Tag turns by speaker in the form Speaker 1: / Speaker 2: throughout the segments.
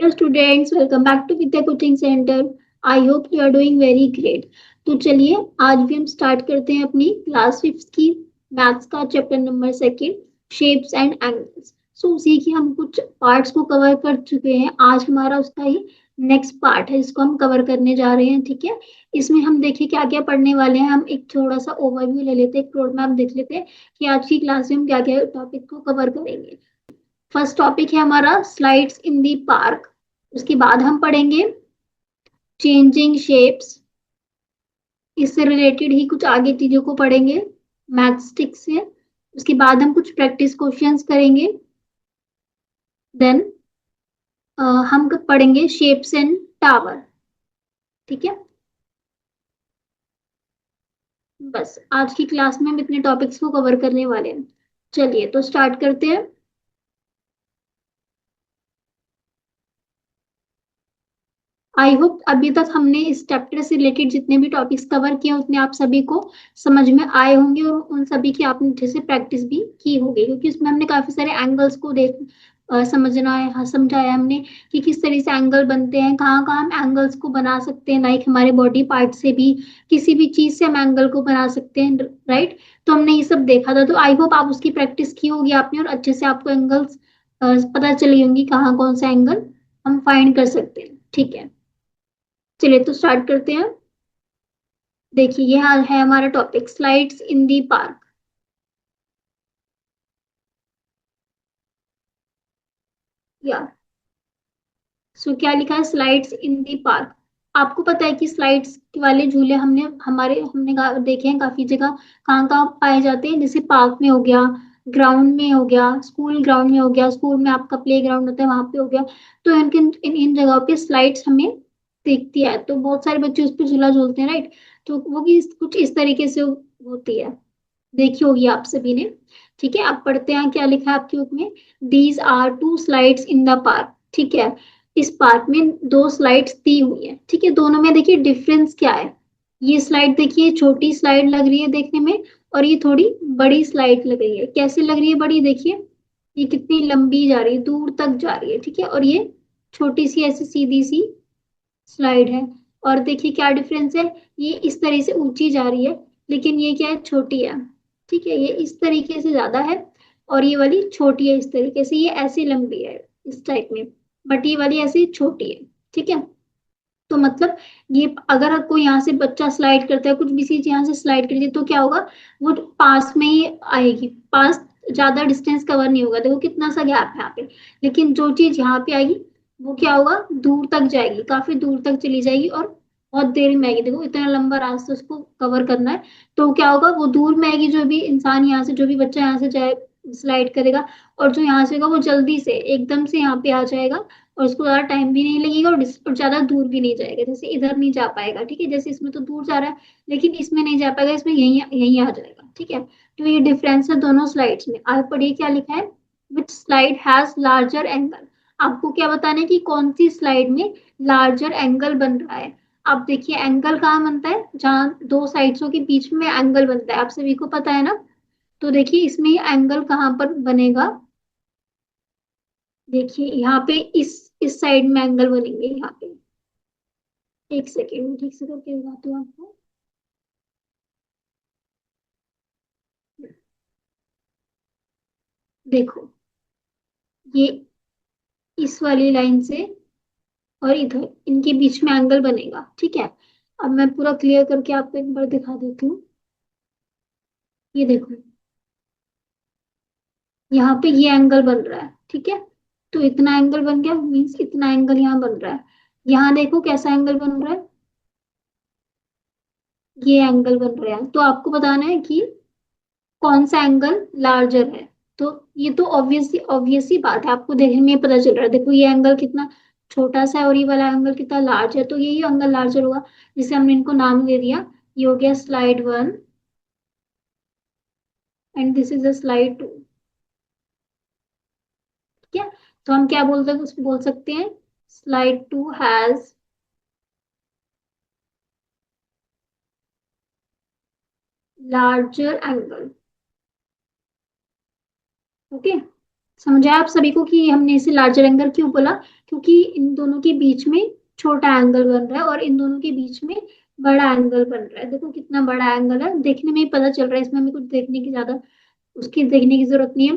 Speaker 1: Dear students, welcome back to Vidya Coaching Center. I hope you are doing very great. तो चलिए आज भी हम स्टार्ट करते हैं अपनी क्लास फिफ्थ की मैथ्स का chapter number second, shapes and angles. So उसी की हम कुछ पार्ट्स को कवर कर चुके हैं. आज हमारा उसका ही नेक्स्ट पार्ट है जिसको हम कवर करने जा रहे हैं. ठीक है, इसमें हम देखिए क्या क्या पढ़ने वाले हैं. हम एक थोड़ा सा ओवरव्यू ले लेते हैं, एक रोड मैप देख लेते हैं कि आज की क्लास में हम क्या क्या टॉपिक को कवर करेंगे. फर्स्ट टॉपिक है हमारा स्लाइड्स इन दी पार्क. उसके बाद हम पढ़ेंगे चेंजिंग शेप्स. इससे रिलेटेड ही कुछ आगे चीजों को पढ़ेंगे मैथस्टिक्स से. उसके बाद हम कुछ प्रैक्टिस क्वेश्चंस करेंगे. देन हम पढ़ेंगे शेप्स एंड टावर. ठीक है, बस आज की क्लास में हम इतने टॉपिक्स को कवर करने वाले हैं. चलिए तो स्टार्ट करते हैं. आई होप अभी तक हमने इस चैप्टर से रिलेटेड जितने भी टॉपिक्स कवर किए उतने आप सभी को समझ में आए होंगे और उन सभी की आपने अच्छे से प्रैक्टिस भी की होगी, क्योंकि उसमें हमने काफी सारे एंगल्स को समझना है. हाँ, समझाया हमने कि किस तरह से एंगल बनते हैं, कहाँ कहाँ हम एंगल्स को बना सकते हैं. लाइक हमारे बॉडी पार्ट से भी किसी भी चीज से हम एंगल को बना सकते हैं. राइट, तो हमने ये सब देखा था. तो आई होप आप उसकी प्रैक्टिस की होगी आपने और अच्छे से आपको एंगल्स पता चली होंगी कहाँ कौन सा एंगल हम फाइंड कर सकते हैं. ठीक है, चलिए तो स्टार्ट करते हैं. देखिए ये हाल है हमारा टॉपिक स्लाइड्स इन दी पार्क. या सो क्या लिखा है स्लाइड्स इन दी पार्क. आपको पता है कि स्लाइड्स वाले झूले हमने देखे हैं काफी जगह. कहाँ कहाँ पाए जाते हैं, जैसे पार्क में हो गया, ग्राउंड में हो गया, स्कूल ग्राउंड में हो गया, स्कूल में आपका प्ले ग्राउंड होता है वहां पे हो गया. तो इन जगहों पे स्लाइड्स हमें दिखती है. तो बहुत सारे बच्चे उस पर झूला झूलते हैं. राइट, तो वो भी कुछ इस तरीके से होती है. देखी होगी आप सभी ने. ठीक है, आप पढ़ते हैं क्या लिखा है आपकी बुक में. These are two slides in the park. ठीक है, इस पार्क में दो स्लाइड्स दी हुई है. ठीक है, दोनों में देखिए डिफरेंस क्या है. ये स्लाइड देखिए छोटी स्लाइड लग रही है देखने में, और ये थोड़ी बड़ी स्लाइड लग रही है. कैसे लग रही है बड़ी, देखिए ये कितनी लंबी जा रही है, दूर तक जा रही है. ठीक है, और ये छोटी सी ऐसी सीधी सी स्लाइड है. और देखिए क्या डिफरेंस है, ये इस तरह से ऊंची जा रही है, लेकिन ये क्या है, छोटी है. ठीक है, ये इस तरीके से ज्यादा है और ये वाली छोटी है. इस तरीके से ये ऐसी लंबी है इस टाइप में, बट ये वाली ऐसी छोटी है. ठीक है, तो मतलब ये अगर कोई यहाँ से बच्चा स्लाइड करता है, कुछ भी चीज यहाँ से स्लाइड करती है, तो क्या होगा, वो पास में ही आएगी. पास ज्यादा डिस्टेंस कवर नहीं होगा. देखो कितना सा गैप है यहाँ पे. लेकिन जो चीज यहाँ पे आएगी वो क्या होगा, दूर तक जाएगी, काफी दूर तक चली जाएगी और बहुत देर में आएगी. देखो इतना लंबा रास्ता उसको कवर करना है, तो क्या होगा, वो दूर में आएगी. जो भी इंसान यहाँ से, जो भी बच्चा यहाँ से जाए स्लाइड करेगा, और जो यहाँ से होगा वो जल्दी से एकदम से यहाँ पे आ जाएगा, और उसको ज्यादा टाइम भी नहीं लगेगा और ज्यादा दूर भी नहीं जाएगा. जैसे इधर नहीं जा पाएगा. ठीक है, जैसे इसमें तो दूर जा रहा है, लेकिन इसमें नहीं जा पाएगा, इसमें यही यही आ जाएगा. ठीक है, तो ये डिफरेंस है दोनों स्लाइड्स में. आप पढ़िए क्या लिखा है. Which slide has larger angle. आपको क्या बताना है कि कौन सी स्लाइड में लार्जर एंगल बन रहा है. आप देखिए एंगल कहाँ बनता है, जहाँ दो साइड्सों के बीच में एंगल बनता है, आप सभी को पता है ना. तो देखिए इसमें एंगल कहाँ पर बनेगा. देखिए यहाँ पे इस साइड में एंगल बनेंगे यहाँ पे. एक सेकेंड में ठीक से करके बताती हूँ आपको. देखो ये इस वाली लाइन से और इधर इनके बीच में एंगल बनेगा. ठीक है, अब मैं पूरा क्लियर करके आपको एक बार दिखा देती हूँ. ये देखो यहाँ पे ये एंगल बन रहा है. ठीक है, तो इतना एंगल बन गया, मीन्स इतना एंगल यहाँ बन रहा है. यहाँ देखो कैसा एंगल बन रहा है, ये एंगल बन रहा है. तो आपको बताना है कि कौन सा एंगल लार्जर है. तो ये तो ऑब्वियस ही बात है, आपको देखने में ही पता चल रहा है. देखो ये एंगल कितना छोटा सा है और ये वाला एंगल कितना लार्ज है, तो यही एंगल लार्जर होगा, जिसे हमने इनको नाम दे दिया. ये हो गया slide one and this is a slide two. ठीक है, तो हम क्या बोल सकते हैं, slide two has larger angle. Okay, समझ आया आप सभी को कि हमने इसे लार्जर एंगल क्यों बोला? क्योंकि इन दोनों के बीच में छोटा एंगल बन रहा है और इन दोनों के बीच में बड़ा एंगल बन रहा है। देखो कितना बड़ा एंगल है, देखने में ही पता चल रहा है, इसमें हमें कुछ देखने की ज्यादा उसकी देखने की जरूरत नहीं है।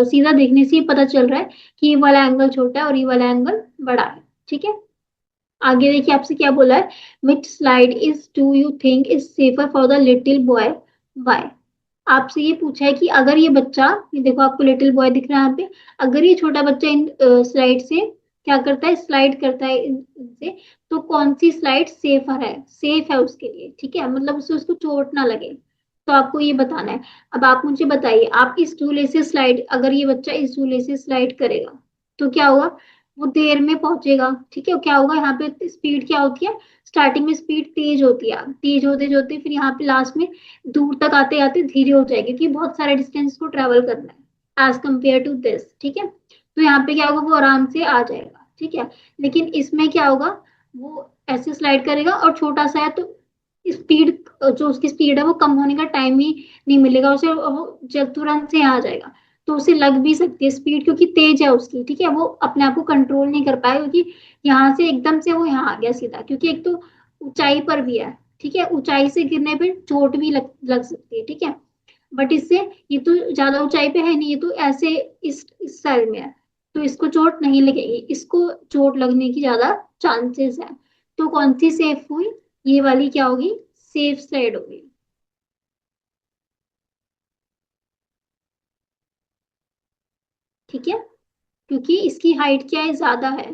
Speaker 1: सीधा देखने से ही पता चल रहा है कि ये वाला एंगल छोटा है और ये वाला एंगल बड़ा है। ठीक है, आगे देखिए आपसे क्या बोला है। Which slide is do you think is safer for the little boy, why? आपसे ये पूछा है कि अगर ये बच्चा, ये देखो आपको लिटिल बॉय दिख रहा है यहाँ पे, अगर ये छोटा बच्चा इन स्लाइड से क्या करता है, स्लाइड करता है इनसे, तो कौन सी स्लाइड सेफ है उसके लिए, ठीक है, मतलब उससे उसको चोट ना लगे। तो आपको ये बताना है। अब आप मुझे बताइए, आप इस झूले से स्लाइड, अगर ये बच्चा इस झूले से स्लाइड करेगा तो क्या होगा? वो देर में पहुंचेगा, ठीक है। क्या होगा यहाँ पे, स्पीड क्या होती है, स्टार्टिंग में स्पीड तेज होती है, तेज होते होते फिर यहाँ पे लास्ट में दूर तक आते आते धीरे हो जाएगी, क्योंकि बहुत सारे डिस्टेंस को ट्रेवल करना है एज कम्पेयर टू दिस, ठीक है। तो यहाँ पे क्या होगा, वो आराम से आ जाएगा, ठीक है। लेकिन इसमें क्या होगा, वो ऐसे स्लाइड करेगा और छोटा सा है तो स्पीड, जो उसकी स्पीड है वो कम होने का टाइम ही नहीं मिलेगा उसे, वो जब तुरंत से यहाँ आ जाएगा। तो उसे लग भी सकती है स्पीड, क्योंकि तेज है उसकी, ठीक है, वो अपने आप को कंट्रोल नहीं कर पाएगा, क्योंकि यहाँ से एकदम से वो यहाँ आ गया सीधा, क्योंकि एक तो ऊंचाई पर भी है, ठीक है, ऊंचाई से गिरने पे चोट भी लग सकती है, ठीक है। बट इससे, ये तो ज्यादा ऊंचाई पे है नहीं, ये तो ऐसे इस साइड में है, तो इसको चोट नहीं लगेगी, इसको चोट लगने की ज्यादा चांसेस है। तो कौन सी सेफ हुई, ये वाली क्या होगी, सेफ स्लाइड होगी, ठीक है, क्योंकि इसकी हाइट क्या है, ज्यादा है।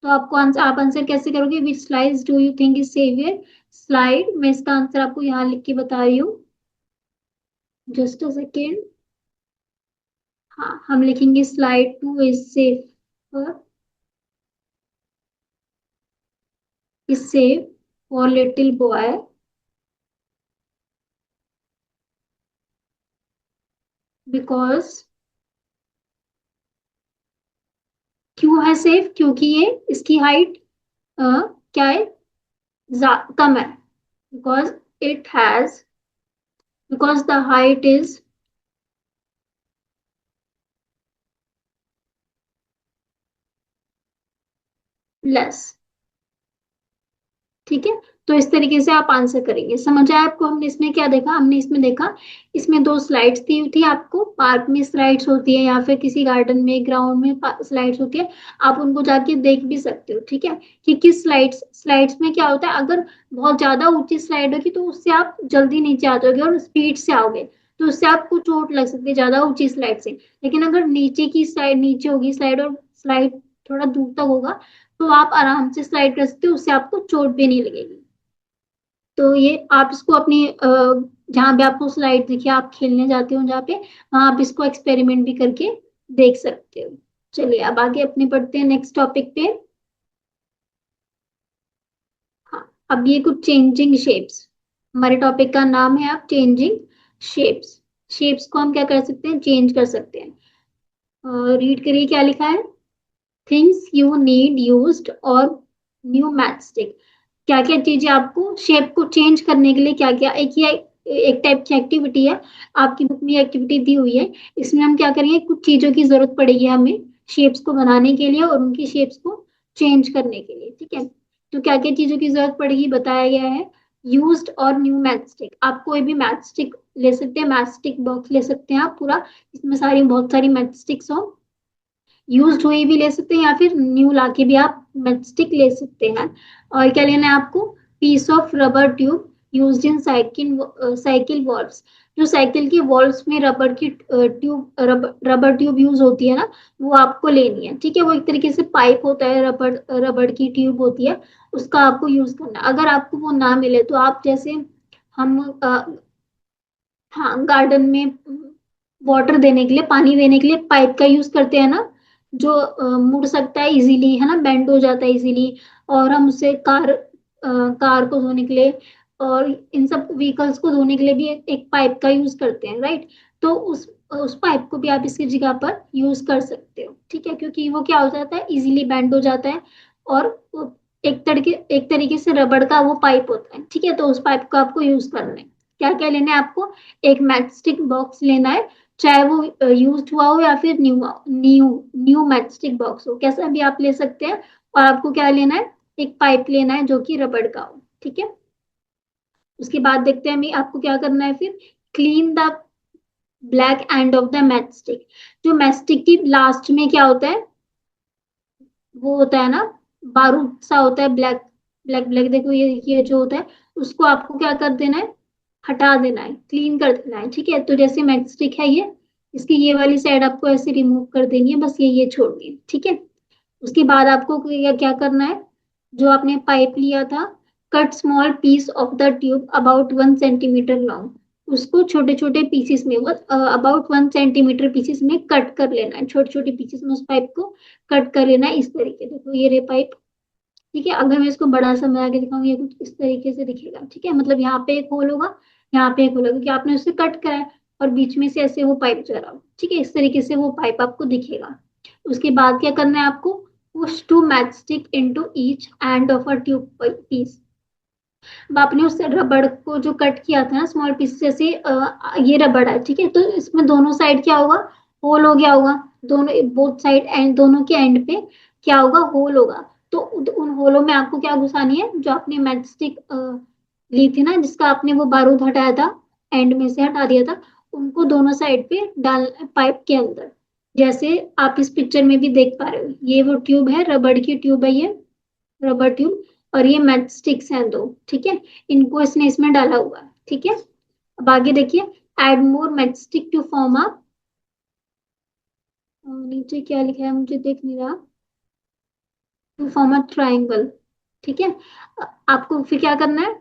Speaker 1: तो आपको आंसर, आप आंसर कैसे करोगे, which slide do you think is safer slide, मैं इसका आंसर आपको यहाँ लिख के बता रही हूँ, जस्ट अ सेकेंड। हाँ, हम लिखेंगे slide two is safe, is safe for little boy because, क्यों है सेफ, क्योंकि ये इसकी हाइट क्या है, कम है, because it has, because the height is less, ठीक है। तो इस तरीके से आप आंसर करेंगे। समझ आया आपको, हमने इसमें क्या देखा, हमने इसमें देखा, इसमें दो स्लाइड्स दी हुई थी आपको, पार्क में स्लाइड्स होती है या फिर किसी गार्डन में ग्राउंड में स्लाइड्स होती है, आप उनको जाके देख भी सकते हो, ठीक है, कि किस स्लाइड्स स्लाइड्स में क्या होता है। अगर बहुत ज्यादा ऊंची स्लाइड होगी तो उससे आप जल्दी नीचे आ जाओगे और स्पीड से आओगे, तो उससे आपको चोट लग सकती है ज्यादा ऊंची स्लाइड से। लेकिन अगर नीचे की स्लाइड, नीचे होगी स्लाइड और स्लाइड थोड़ा दूर तक होगा, तो आप आराम से स्लाइड कर सकते हो, उससे आपको चोट भी नहीं लगेगी। तो ये आप इसको अपनी जहाँ भी आपको स्लाइड दिखे, आप खेलने जाते हो जहाँ पे, वहां आप इसको एक्सपेरिमेंट भी करके देख सकते हो। चलिए अब आगे अपने पढ़ते हैं नेक्स्ट टॉपिक पे। हाँ, अब ये कुछ चेंजिंग शेप्स, हमारे टॉपिक का नाम है अब चेंजिंग शेप्स। शेप्स को हम क्या कर सकते हैं, चेंज कर सकते हैं। रीड करिए क्या लिखा है। थिंग्स यू नीड यूज्ड और न्यू मैथस्टिक, क्या क्या चीजें आपको शेप को चेंज करने के लिए, क्या क्या, एक ही एक टाइप की एक्टिविटी है, आपकी बुक में एक्टिविटी दी हुई है, इसमें हम क्या करेंगे, कुछ चीजों की जरूरत पड़ेगी हमें शेप्स को बनाने के लिए और उनकी शेप्स को चेंज करने के लिए, ठीक है। तो क्या क्या चीजों की जरूरत पड़ेगी बताया गया है। यूज्ड और न्यू मैथस्टिक, आप कोई भी मैथस्टिक ले सकते हैं, मैथस्टिक बॉक्स ले सकते हैं आप पूरा, इसमें सारी बहुत सारी मैथस्टिक्स हो, यूज्ड हुई भी ले सकते हैं या फिर न्यू लाके भी आप मैचस्टिक ले सकते हैं। और क्या लेना है आपको, piece of rubber tube used in cycle valves, जो साइकिल की वॉल्व्स में रबर की ट्यूब, रबर ट्यूब यूज होती है ना, वो आपको लेनी है, ठीक है। वो एक तरीके से पाइप होता है, रबर रबर की ट्यूब होती है, उसका आपको यूज करना है। अगर आपको वो ना मिले तो आप जैसे, हम हाँ, गार्डन में वाटर देने के लिए, पानी देने के लिए पाइप का यूज करते हैं ना, जो मुड़ सकता है इजीली, है ना, बेंड हो जाता है इजीली, और हम उससे कार को धोने के लिए और इन सब व्हीकल्स को धोने के लिए भी एक पाइप का यूज करते हैं, राइट। तो उस पाइप को भी आप इसकी जगह पर यूज कर सकते हो, ठीक है, क्योंकि वो क्या हो जाता है, इजीली बेंड हो जाता है, और एक तरीके से रबड़ का वो पाइप होता है, ठीक है, तो उस पाइप को आपको यूज करना है। क्या क्या लेना है आपको? एक मैच स्टिक बॉक्स लेना है, चाहे वो यूज हुआ हो या फिर new new new match stick box हो, कैसा भी आप ले सकते हैं। और आपको क्या लेना है? एक पाइप लेना है जो कि रबड़ का हो, ठीक है। उसके बाद देखते हैं हमें आपको क्या करना है फिर। Clean the black end of the match stick. जो मैच स्टिक की लास्ट में क्या होता है, वो होता है ना, बारूद सा होता है, ब्लैक ब्लैक ब्लैक, देखो ये जो होता है, उसको आपको क्या कर देना है? हटा देना है, क्लीन कर देना है, ठीक है। तो जैसे मैच स्टिक है ये, इसकी ये वाली साइड आपको ऐसे रिमूव कर देनी है, बस ये छोड़नी है, ठीक है। उसके बाद आपको क्या क्या करना है? जो आपने पाइप लिया था, cut small piece of the tube about 1 centimetre long. उसको छोटे छोटे पीसेस में, अबाउट 1 सेंटीमीटर पीसेस में कट कर लेना है, छोटे छोटे पीसेस में उस पाइप को कट कर लेना है, इस तरीके। देखो ये रे पाइप, ठीक है। अगर मैं इसको बड़ा सा बना के दिखाऊंगी, ये कुछ इस तरीके से दिखेगा, ठीक है। मतलब यहाँ पे एक होल होगा, यहाँ पे एक होल होगा, क्योंकि आपने उससे कट करा है, और बीच में से ऐसे वो पाइप जा रहा हो, ठीक है। इस तरीके से वो पाइप आपको दिखेगा। उसके बाद क्या करना है आपको? Push two match stick into each end of a tube piece. अब आपने उस रबड़ को जो कट किया था ना स्मॉल पीस, जैसे ये रबड़ है, ठीक है। तो इसमें दोनों साइड क्या होगा? होल हो गया होगा। दोनों बोथ साइड एंड, दोनों के एंड पे क्या होगा? होल होगा। तो उन होलों में आपको क्या घुसानी है? जो आपने मैच स्टिक ली थी ना, जिसका आपने वो बारूद हटाया था, एंड में से हटा दिया था, उनको दोनों साइड पे डाल, पाइप के अंदर। जैसे आप इस पिक्चर में भी देख पा रहे हो, ये वो ट्यूब है, रबड़ की ट्यूब है ये, रबर ट्यूब। और ये मैच स्टिक्स हैं दो, ठीक है। इनको इसने इसमें डाला हुआ है, ठीक है। अब आगे देखिए, add more match stick to form a, नीचे क्या लिखा है मुझे देख नहीं रहा, टू फॉर्म अ ट्राइंगल, ठीक है। आपको फिर क्या करना है?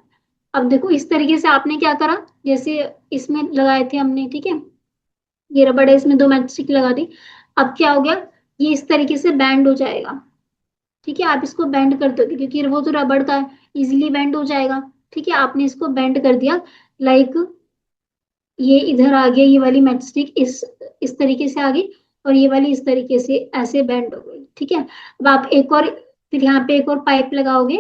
Speaker 1: अब देखो इस तरीके से आपने क्या करा, जैसे इसमें लगाए थे हमने, ठीक है। ये रबड़ है, इसमें दो मैच स्टिक लगा दी। अब क्या हो गया? ये इस तरीके से बैंड हो जाएगा, ठीक है। आप इसको बेंड कर दोगे, क्योंकि वो तो रबड़ का है, इजीली बेंड हो जाएगा, ठीक है। आपने इसको बेंड कर दिया, लाइक ये इधर आ गया, ये वाली मैचस्टिक इस तरीके से आ गई, और ये वाली इस तरीके से ऐसे बेंड हो गई, ठीक है। अब आप एक और, फिर यहाँ पे एक और पाइप लगाओगे,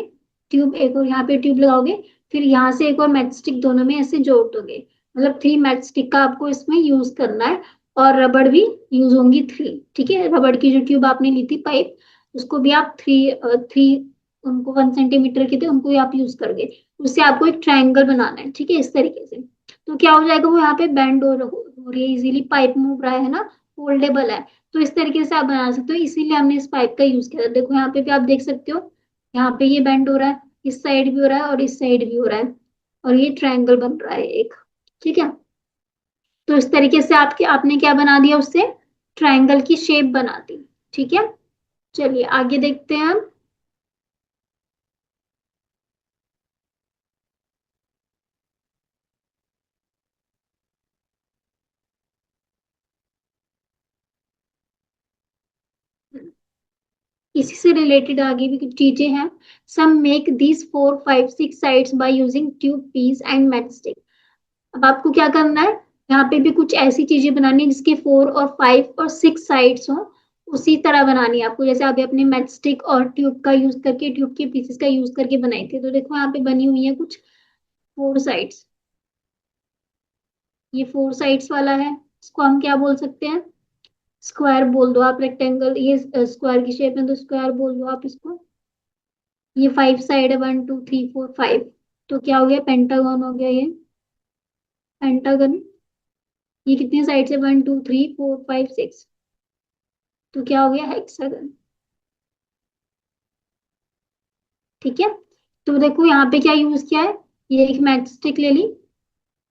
Speaker 1: ट्यूब, एक और यहाँ पे ट्यूब लगाओगे, फिर यहाँ से एक और मैचस्टिक, दोनों में ऐसे जोड़ दोगे। मतलब 3 मैचस्टिक का आपको इसमें यूज करना है, और रबड़ भी यूज होंगी 3, ठीक है। रबड़ की जो ट्यूब आपने ली थी पाइप, उसको भी आप थ्री, उनको 1 सेंटीमीटर के थे, उनको भी आप यूज करोगे। उससे आपको एक ट्रायंगल बनाना है, ठीक है, इस तरीके से। तो क्या हो जाएगा? वो यहाँ पे बेंड हो रही है, इजीली पाइप मूव रहा है ना, फोल्डेबल है। तो इस तरीके से आप बना सकते हो, इसीलिए हमने इस पाइप का यूज किया था। देखो यहाँ पे भी आप देख सकते हो, यहाँ पे ये बेंड हो रहा है, इस साइड भी हो रहा है और इस साइड भी हो रहा है, और ये ट्रायंगल बन रहा है एक, ठीक है। तो इस तरीके से आपके आपने क्या बना दिया? उससे ट्रायंगल की शेप बना दी, ठीक है। चलिए आगे देखते हैं हम। इसी से रिलेटेड आगे भी कुछ चीजें हैं। Some make these 4 5 6 sides by using tube piece and matchstick. अब आपको क्या करना है? यहाँ पे भी कुछ ऐसी चीजें बनानी है जिसके 4 और 5 और 6 साइड्स हो, उसी तरह बनानी है आपको, जैसे अभी अपने मैचस्टिक और ट्यूब का यूज करके, ट्यूब के पीसेस का यूज करके बनाई थी। तो देखो यहाँ पे बनी हुई है कुछ 4 साइड्स। ये 4 साइड्स वाला है, इसको हम क्या बोल सकते हैं? स्क्वायर बोल दो आप, रेक्टेंगल, ये स्क्वायर की शेप में, तो स्क्वायर बोल दो आप इसको। ये 5 साइड है, 1 2 3 4 5, तो क्या हो गया? पेंटागन हो गया ये, पेंटागन। ये कितनी साइड से? 1 2 3 4 5 6, तो क्या हो गया? हेक्सागन, ठीक है। तो देखो यहाँ पे क्या यूज किया है, ये एक मैच स्टिक ले ली,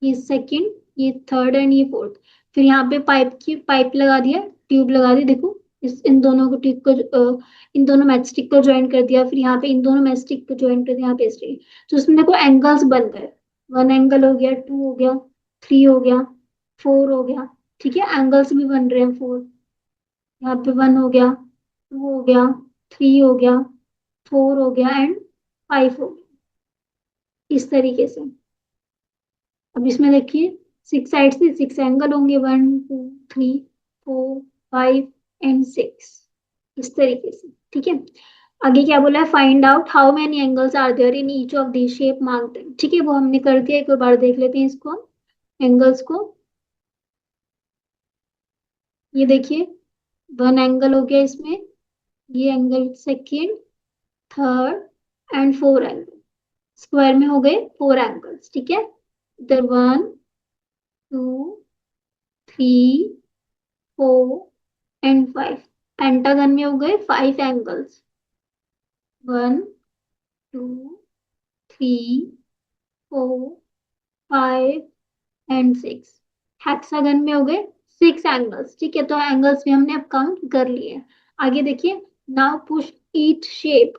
Speaker 1: ये सेकंड, ये थर्ड एंड ये फोर्थ। फिर यहाँ पे पाइप लगा दिया, ट्यूब लगा दी, देखो इस इन दोनों को ट्यूब को इन दोनों मैचस्टिक को ज्वाइन कर दिया, फिर यहाँ पे इन दोनों मैचस्टिक को ज्वाइन कर दिया, यहाँ पे स्ट्रेट। तो उसमें देखो एंगल्स बन गए, 1 एंगल हो गया, 2 हो गया, 3 हो गया, 4 हो गया, ठीक है। एंगल्स भी बन रहे हैं 4, यहाँ पे 1 हो गया, 2 हो गया, 3 हो गया, 4 हो गया एंड 5 हो गया, इस तरीके से। अब इसमें देखिए 6 साइड से 6 एंगल होंगे, 1 2 3 4 5 एंड 6, इस तरीके से, ठीक है। आगे क्या बोला है, find out how many angles are there in each of this shape marked, ठीक है वो हमने कर दिया, एक बार देख लेते हैं इसको हम, एंगल्स को। ये देखिए, वन एंगल हो गया इसमें, ये angle second, third and four angle, square में हो गए फोर एंगल्स, ठीक है। इधर one, two, three, four and five, pentagon में हो गए five angles, one, two, three, four, five and six, hexagon में हो गए सिक्स एंगल्स, ठीक है। तो एंगल्स भी हमने अब काउंट कर लिए। आगे देखिए, now push each shape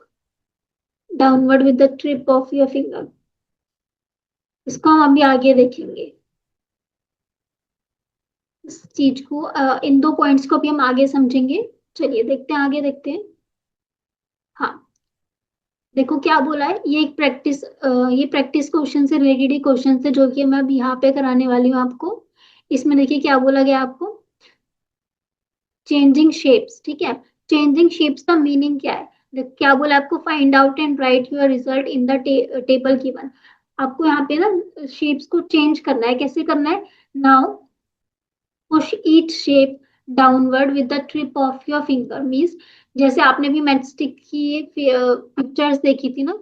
Speaker 1: downward with the tip of your finger, इसको हम अभी आगे देखेंगे, इस चीज को इन दो पॉइंट्स को भी हम आगे समझेंगे। चलिए देखते हैं, आगे देखते हैं। हाँ, देखो क्या बोला है, ये एक प्रैक्टिस, ये प्रैक्टिस क्वेश्चन से रिलेटेड क्वेश्चन है जो कि मैं अब यहाँ पे कराने वाली हूँ आपको। इसमें देखिए क्या बोला गया आपको, चेंजिंग शेप्स, ठीक है। चेंजिंग शेप्स का मीनिंग क्या है, क्या बोला आपको, find out and right your result in the table given. आपको यहाँ पे ना शेप्स को चेंज करना है, कैसे करना है, now push each shape downward with the tip of your finger, means जैसे आपने भी मैचस्टिक की पिक्चर्स देखी थी ना,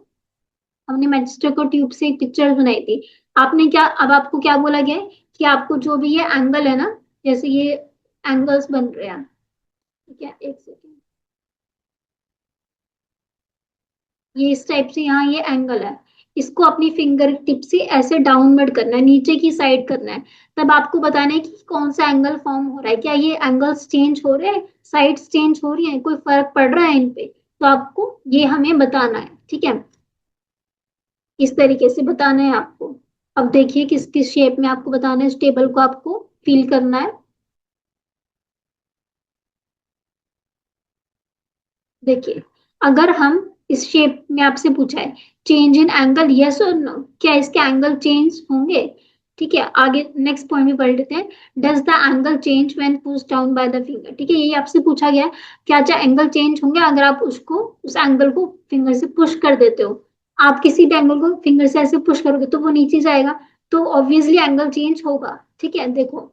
Speaker 1: हमने मैचस्टिक और ट्यूब से एक पिक्चर बनाई थी। आपने क्या, अब आपको क्या बोला गया है कि आपको जो भी ये एंगल है ना, जैसे ये एंगल्स बन रहे हैं, ठीक है, एक सेकेंड, ये इस टाइप से यहाँ ये एंगल है, इसको अपनी फिंगर टिप से ऐसे डाउनवर्ड करना है, नीचे की साइड करना है। तब आपको बताना है कि कौन सा एंगल फॉर्म हो रहा है, क्या ये एंगल्स चेंज हो रहे हैं, साइड्स चेंज हो रही हैं, कोई फर्क पड़ रहा है इन पे, तो आपको ये हमें बताना है, ठीक है। इस तरीके से बताना है आपको। अब देखिए किस किस शेप में आपको बताना है, इस टेबल को आपको फिल करना है। देखिए, अगर हम इस शेप में आपसे पूछा है चेंज इन एंगल, यस और नो, क्या इसके एंगल चेंज होंगे, ठीक है। आगे नेक्स्ट पॉइंट में पढ़ लेते हैं, does the angle change when push down by the finger, ठीक है, यही आपसे पूछा गया है, क्या क्या एंगल चेंज होंगे अगर आप उसको, उस एंगल को फिंगर से पुश कर देते हो। आप किसी भी एंगल को फिंगर से ऐसे पुश करोगे तो वो नीचे जाएगा, तो ऑब्वियसली एंगल चेंज होगा, ठीक है। देखो,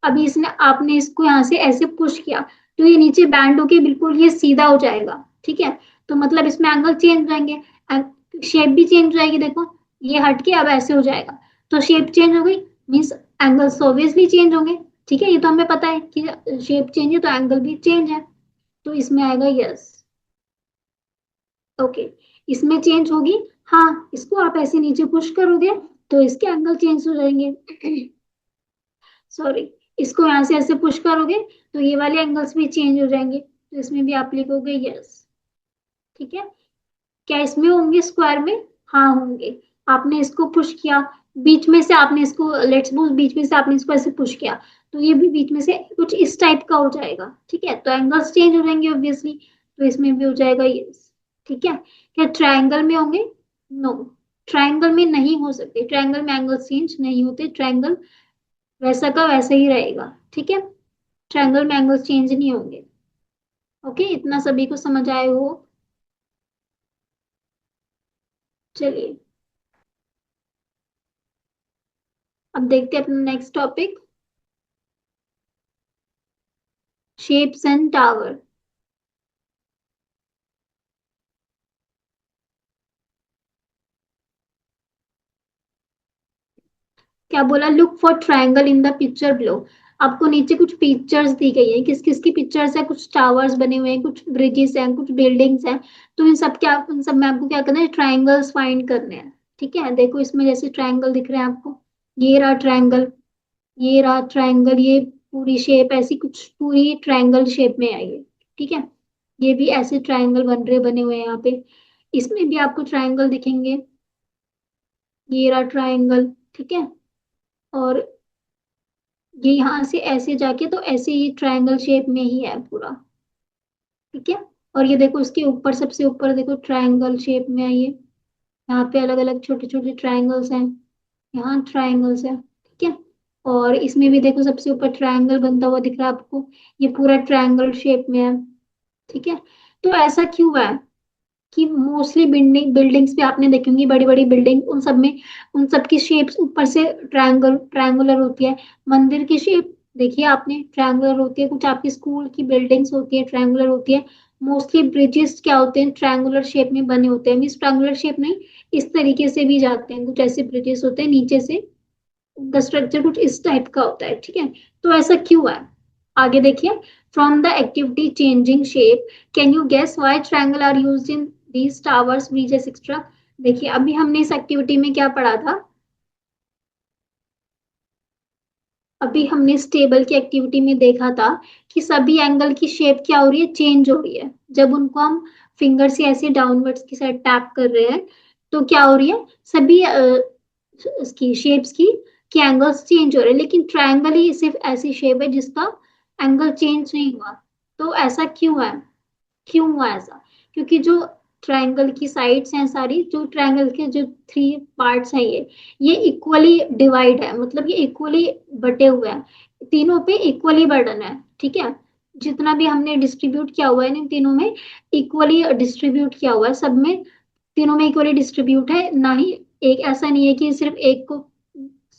Speaker 1: अभी इसने, आपने इसको यहाँ से ऐसे पुश किया, तो ये नीचे बैंड होके बिल्कुल ये सीधा हो जाएगा, ठीक है। तो मतलब इसमें एंगल चेंज हो जाएंगे, शेप भी चेंज हो जाएगी, देखो ये हट के अब ऐसे हो जाएगा, तो शेप चेंज हो गई, मीन्स एंगल्स ऑब्वियसली चेंज होंगे, ठीक है। ये तो हमें पता है कि शेप चेंज है तो एंगल भी चेंज है, तो इसमें आएगा यस। ओके, इसमें चेंज होगी, हाँ, इसको आप ऐसे नीचे पुश करोगे तो इसके एंगल चेंज हो जाएंगे। सॉरी, इसको यहाँ से ऐसे पुश करोगे तो ये वाले एंगल्स भी चेंज हो जाएंगे, तो इसमें भी आप लिखोगे यस, ठीक है। क्या इसमें होंगे स्क्वायर में, हाँ होंगे। आपने इसको पुश किया, बीच में से आपने इसको, लेट्स सपोज बीच में से आपने इसको ऐसे पुश किया, तो ये भी बीच में से कुछ इस टाइप का हो जाएगा, ठीक है, तो एंगल्स चेंज हो जाएंगे ऑब्वियसली, तो इसमें भी हो जाएगा यस, ठीक है। क्या ट्रायंगल में होंगे, नो, ट्रायंगल में नहीं हो सकते, ट्रायंगल में एंगल चेंज नहीं होते, ट्रायंगल वैसा का वैसा ही रहेगा, ठीक है, ट्रायंगल में एंगल्स चेंज नहीं होंगे। ओके, इतना सभी को समझ आए हो। चलिए, अब देखते हैं अपना next topic, shapes and tower. क्या बोला, look for triangle in the picture below. आपको नीचे कुछ पिक्चर्स दी गई है, किस किस की पिक्चर्स है, कुछ टावर्स बने हुए हैं, कुछ ब्रिजेस हैं, कुछ बिल्डिंग्स हैं, तो इन सब क्या, इन सब में आपको क्या करना है, ट्रायंगल्स फाइंड करने हैं, ठीक है। देखो इसमें जैसे ट्रायंगल दिख रहे हैं आपको, ये रहा ट्रायंगल, ये रहा ट्रायंगल, ये पूरी शेप ऐसी कुछ पूरी ट्रायंगल शेप में आई है, ठीक है। ये भी ऐसे ट्रायंगल बने हुए हैं यहाँ पे, इसमें भी आपको ट्रायंगल दिखेंगे, ये रहा ट्रायंगल, ठीक है। और ये यहाँ से ऐसे जाके तो ऐसे ही ट्रायंगल शेप में ही है पूरा, ठीक है। और ये देखो इसके ऊपर, सबसे ऊपर देखो ट्रायंगल शेप में है ये, यहाँ पे अलग अलग छोटे छोटे ट्रायंगल्स हैं, यहाँ ट्रायंगल्स है, ठीक है। और इसमें भी देखो सबसे ऊपर ट्रायंगल बनता हुआ दिख रहा है आपको, ये पूरा ट्रायंगल शेप में है, ठीक है। तो ऐसा क्यों है, कि मोस्टली बिल्डिंग्स भी आपने देखी होंगी, बड़ी बड़ी बिल्डिंग, उन सब में उन सब की शेप्स ऊपर से ट्रायंगुलर होती है। मंदिर की शेप देखिए आपने, ट्रायंगुलर होती है। कुछ आपकी स्कूल की बिल्डिंग्स होती है, ट्रायंगुलर होती है। मोस्टली ब्रिजेस क्या होते हैं, ट्रायंगुलर शेप में बने होते हैं। मीन्स ट्रायंगुलर शेप नहीं, इस तरीके से भी जाते हैं। कुछ ऐसे ब्रिजेस होते हैं नीचे से, उनका स्ट्रक्चर कुछ इस टाइप का होता है, ठीक है। तो ऐसा क्यों है, आगे देखिए। From the activity changing shape, can you guess why triangle are used in these towers bridges extra. देखिए अभी हमने इस एक्टिविटी में क्या पढ़ा था, अभी हमने इस टेबल की एक्टिविटी में देखा था कि सभी एंगल की शेप क्या हो रही है, चेंज हो रही है। जब उनको हम फिंगर से ऐसे डाउनवर्ड्स की साइड टैप कर रहे हैं, तो क्या हो रही है, सभी इसकी शेप्स की एंगल्स चेंज हो रहे हैं। लेकिन ट्रायंगल ही सिर्फ ऐसी शेप है जिसका एंगल चेंज नहीं हुआ। तो ऐसा क्यों है, क्यों हुआ ऐसा, क्योंकि जो ट्रायंगल की साइड्स हैं सारी, जो ट्रायंगल के जो थ्री पार्ट्स हैं, ये इक्वली डिवाइड है, मतलब ये इक्वली बटे हुए हैं। तीनों पे इक्वली बर्डन है, ठीक है। जितना भी हमने डिस्ट्रीब्यूट किया हुआ है इन तीनों में, इक्वली डिस्ट्रीब्यूट किया हुआ है सब में। तीनों में इक्वली डिस्ट्रीब्यूट है ना ही, एक ऐसा नहीं है कि सिर्फ एक को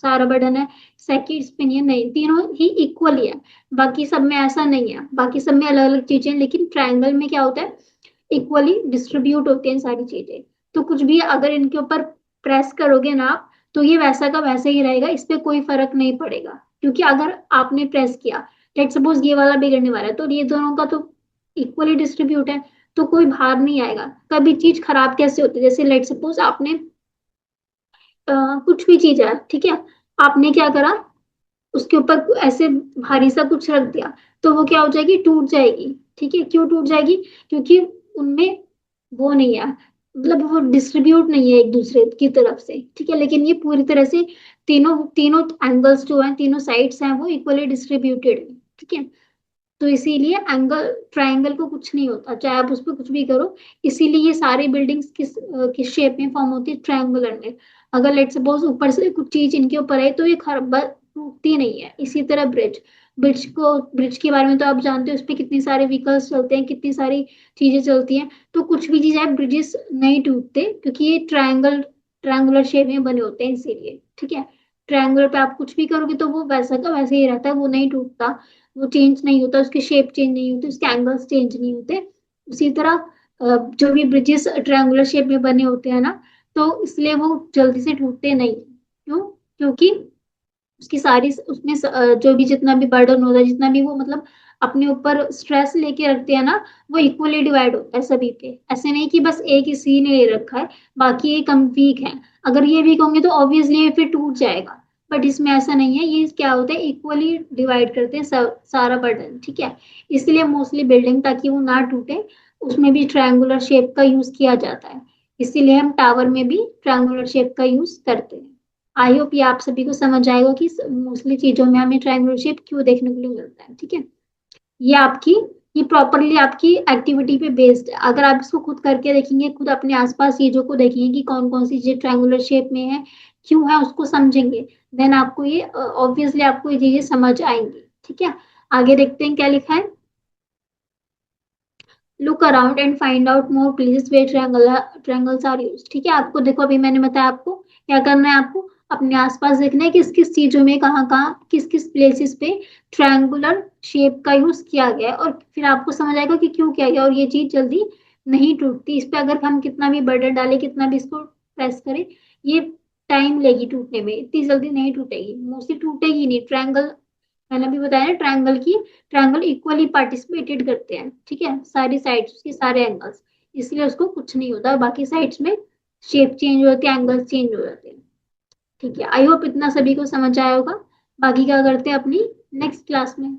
Speaker 1: सारा बर्डन है, सेकंड्स पे नहीं है, नहीं, तीनों ही इक्वली है। बाकी सब में ऐसा नहीं है, बाकी सब में अलग अलग चीजें, लेकिन ट्रायंगल में क्या होता है, इक्वली डिस्ट्रीब्यूट होती हैं सारी चीजें। तो कुछ भी अगर इनके ऊपर प्रेस करोगे ना आप, तो ये वैसा का वैसा ही रहेगा, इस पे कोई फर्क नहीं पड़ेगा। क्योंकि अगर आपने प्रेस किया, लेट सपोज ये वाला बिगड़ने वाला है, तो ये दोनों का तो इक्वली डिस्ट्रीब्यूट है, तो कोई बाहर नहीं आएगा। कभी चीज खराब कैसे होती है, जैसे लेट सपोज आपने कुछ भी चीज है, ठीक है, आपने क्या करा, उसके ऊपर ऐसे भारी सा कुछ रख दिया, तो वो क्या हो जाएगी, टूट जाएगी। ठीक है, क्यों टूट जाएगी, क्योंकि उनमें वो नहीं है, मतलब वो डिस्ट्रीब्यूट नहीं है एक दूसरे की तरफ से, ठीक है। लेकिन ये पूरी तरह से तीनों तीनों एंगल्स जो हैं, तीनों साइड्स हैं, वो इक्वली डिस्ट्रीब्यूटेड है, ठीक है। तो इसीलिए एंगल ट्रायंगल को कुछ नहीं होता, चाहे आप उस पर कुछ भी करो। इसीलिए ये सारी बिल्डिंग्स किस शेप में फॉर्म होती है, ट्रायंगुलर में। अगर लेट सपोज ऊपर से कुछ चीज इनके ऊपर है, तो ये खराब टूटती नहीं है। इसी तरह ब्रिज के बारे में तो आप जानते हो, उस पर कितनी सारे व्हीकल्स चलते हैं, कितनी सारी चीजें चलती हैं। तो कुछ भी चीज है, ब्रिजेस नहीं टूटते, क्योंकि ये ट्रायंगुलर शेप में बने होते हैं, इसीलिए, ठीक है। ट्रायंगुलर पे आप कुछ भी करोगे तो वो वैसा का वैसे ही रहता है, वो नहीं टूटता, वो चेंज नहीं होता, उसकी शेप चेंज नहीं होती, उसके एंगल्स चेंज नहीं होते। उसी तरह जो भी ब्रिजेस ट्रायंगुलर शेप में बने होते हैं ना, तो इसलिए वो जल्दी से टूटते नहीं। क्यों, क्योंकि उसकी सारी उसमें जो भी जितना भी बर्डन होता है, जितना भी वो मतलब अपने ऊपर स्ट्रेस लेके रखते हैं ना, वो इक्वली डिवाइड होता है सभी पे। ऐसे नहीं कि बस एक इसी ने ले रखा है, बाकी ये कम वीक है। अगर ये वीक होंगे तो ऑब्वियसली ये फिर टूट जाएगा। बट इसमें ऐसा नहीं है, ये क्या होता है, इक्वली डिवाइड करते हैं सारा बर्डन, ठीक है। इसलिए मोस्टली बिल्डिंग, ताकि वो ना टूटे, उसमें भी ट्रायंगुलर शेप का यूज किया जाता है। इसीलिए हम टावर में भी ट्रायंगुलर शेप का यूज करते हैं। आई होप ये आप सभी को समझ आएगा कि मोस्टली चीजों में हमें ट्रायंगुलर शेप क्यों देखने को मिलता है, ठीक है। ये आपकी ये प्रॉपरली आपकी एक्टिविटी पे बेस्ड है। अगर आप इसको खुद करके देखेंगे, खुद अपने आसपास चीजों को देखेंगे कि कौन कौन सी चीजें ट्रायंगुलर शेप में है, क्यों है, उसको समझेंगे, देन आपको ये ऑब्वियसली आपको ये चीजें समझ आएंगी, ठीक है। आगे देखते हैं क्या लिखा है। Look around and find out more places where triangles are used, ठीक है। आपको देखो, अभी मैंने बताया आपको क्या करना है, आपको अपने आसपास देखना है किस किस चीजों में, कहाँ कहाँ, किस किस प्लेसेस पे ट्रायंगुलर शेप का यूज किया गया है, और फिर आपको समझ आएगा कि क्यों किया गया, और ये चीज जल्दी नहीं टूटती। इस पे अगर हम कितना भी बर्डन डालें, कितना भी इसको प्रेस करें, ये टाइम लेगी टूटने में, इतनी जल्दी नहीं टूटेगी, मोस्टली टूटेगी नहीं। ट्रायंगल मैंने अभी बताया ना, ट्रायंगल इक्वली पार्टिसिपेटेड करते हैं, ठीक है, सारी साइड्स उसके सारे एंगल्स। इसलिए उसको कुछ नहीं होता, बाकी साइड्स में शेप चेंज होती है, एंगल्स चेंज हो जाते हैं, ठीक है। आई होप इतना सभी को समझ आया होगा। बाकी क्या करते हैं अपनी नेक्स्ट क्लास में।